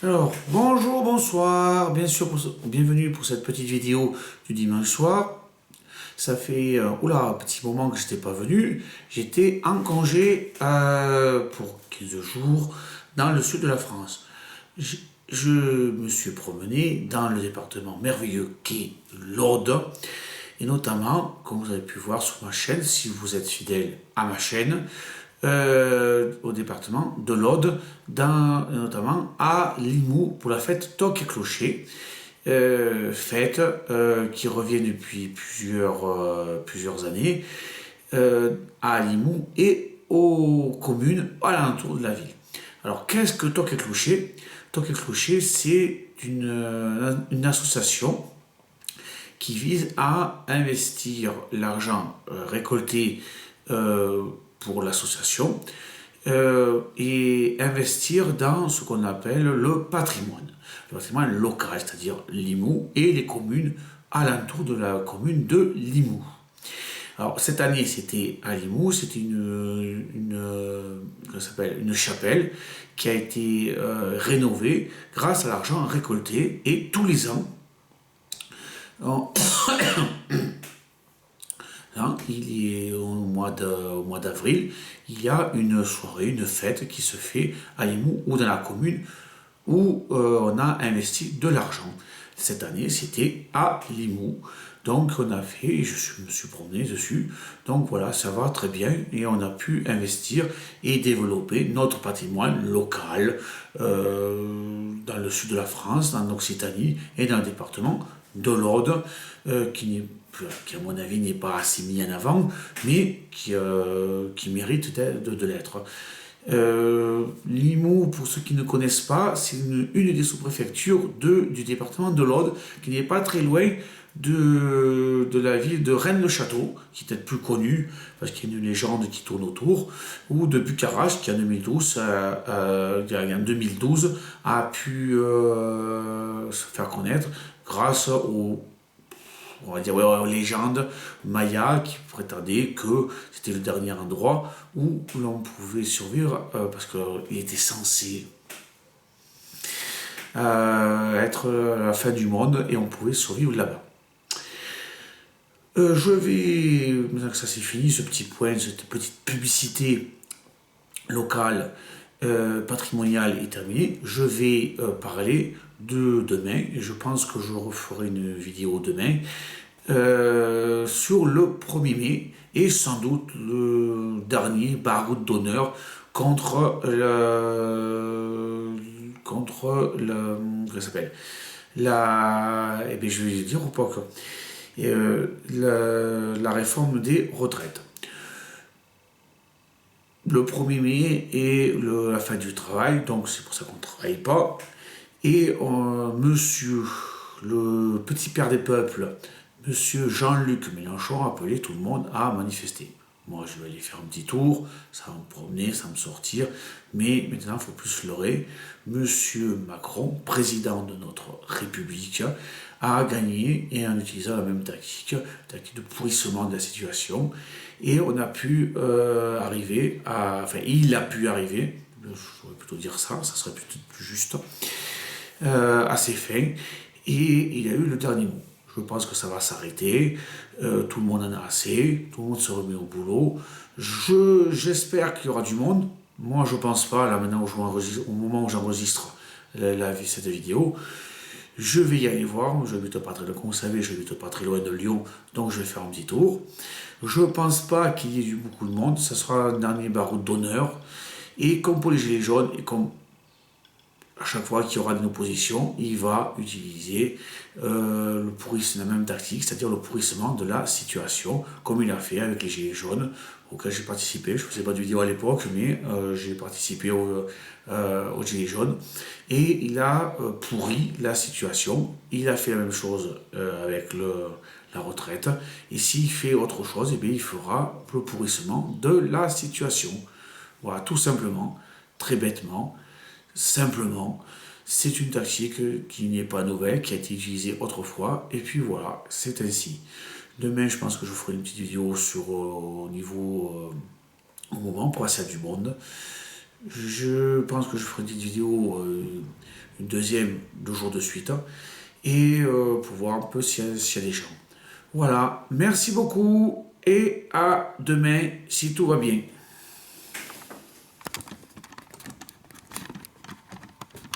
Alors, bonjour, bonsoir, bien sûr, bienvenue pour cette petite vidéo du dimanche soir. Ça fait, un petit moment que je n'étais pas venu. J'étais en congé pour 15 jours dans le sud de la France. Je, je me suis promené dans le département merveilleux qu'est l'Aude. Et notamment, comme vous avez pu voir sur ma chaîne, si vous êtes fidèle à ma chaîne, au département de l'Aude, notamment à Limoux pour la fête Toc et Clocher, fête qui revient depuis plusieurs années à Limoux et aux communes alentour de la ville. Alors, qu'est-ce que Toc et Clocher? Toc et Clocher, c'est une association qui vise à investir l'argent récolté pour l'association et investir dans ce qu'on appelle le patrimoine local, c'est-à-dire Limoux et les communes alentour de la commune de Limoux. Alors cette année c'était à Limoux, c'était une chapelle qui a été rénovée grâce à l'argent récolté et tous les ans, hein, au mois d'avril, il y a une soirée, une fête qui se fait à Limoux ou dans la commune où on a investi de l'argent. Cette année, c'était à Limoux. Donc on a fait, me suis promené dessus. Donc voilà, ça va très bien et on a pu investir et développer notre patrimoine local dans le sud de la France, en Occitanie et dans le département de l'Aude, qui à mon avis n'est pas assez mis en avant, mais qui mérite de l'être. Limoux, pour ceux qui ne connaissent pas, c'est une des sous-préfectures du département de l'Aude, qui n'est pas très loin de la ville de Rennes-le-Château, qui est peut-être plus connue, parce qu'il y a une légende qui tourne autour, ou de Bucarache, qui en 2012, a pu se faire connaître grâce on va dire, aux légendes mayas qui prétendaient que c'était le dernier endroit où l'on pouvait survivre parce qu'il était censé être la fin du monde et on pouvait survivre là-bas. Je vais, maintenant que ça c'est fini, ce petit point, cette petite publicité locale patrimoniale est terminée, je vais parler de demain, et je pense que je referai une vidéo demain, sur le 1er mai, et sans doute le dernier baroud d'honneur contre comment ça s'appelle, eh bien, je vais dire ou pas, la réforme des retraites. Le 1er mai est la fin du travail, donc c'est pour ça qu'on ne travaille pas. Et monsieur, le petit père des peuples, monsieur Jean-Luc Mélenchon, a appelé tout le monde à manifester. Moi, je vais aller faire un petit tour, ça va me promener, ça va me sortir, mais maintenant, il ne faut plus se leurrer. Monsieur Macron, président de notre République, a gagné et en utilisant la même tactique de pourrissement de la situation. Et on a pu il a pu arriver, je pourrais plutôt dire ça serait peut-être plus juste, à ses fins, et il a eu le dernier mot. Je pense que ça va s'arrêter, tout le monde en a assez, tout le monde se remet au boulot. J'espère qu'il y aura du monde. Moi, je pense pas, là maintenant, au moment où j'enregistre cette vidéo. Je vais y aller voir, je habite pas très loin, comme vous savez, je habite pas très loin de Lyon, donc je vais faire un petit tour. Je pense pas qu'il y ait beaucoup de monde, ça sera un dernier baroud d'honneur. Et comme pour les gilets jaunes, et comme à chaque fois qu'il y aura une opposition, il va utiliser la même tactique, c'est-à-dire le pourrissement de la situation, comme il a fait avec les Gilets jaunes, auxquels j'ai participé. Je ne faisais pas de vidéo à l'époque, mais j'ai participé aux Gilets jaunes. Et il a pourri la situation. Il a fait la même chose avec la retraite. Et s'il fait autre chose, eh bien, il fera le pourrissement de la situation. Voilà, tout simplement, très bêtement. Simplement, c'est une tactique qui n'est pas nouvelle, qui a été utilisée autrefois, et puis voilà, c'est ainsi. Demain, je pense que je ferai une petite vidéo au moment pour passer à du monde. Je pense que je ferai une petite vidéo, une deuxième, 2 jours de suite, hein, et pour voir un peu s'il y a des gens. Voilà, merci beaucoup et à demain si tout va bien.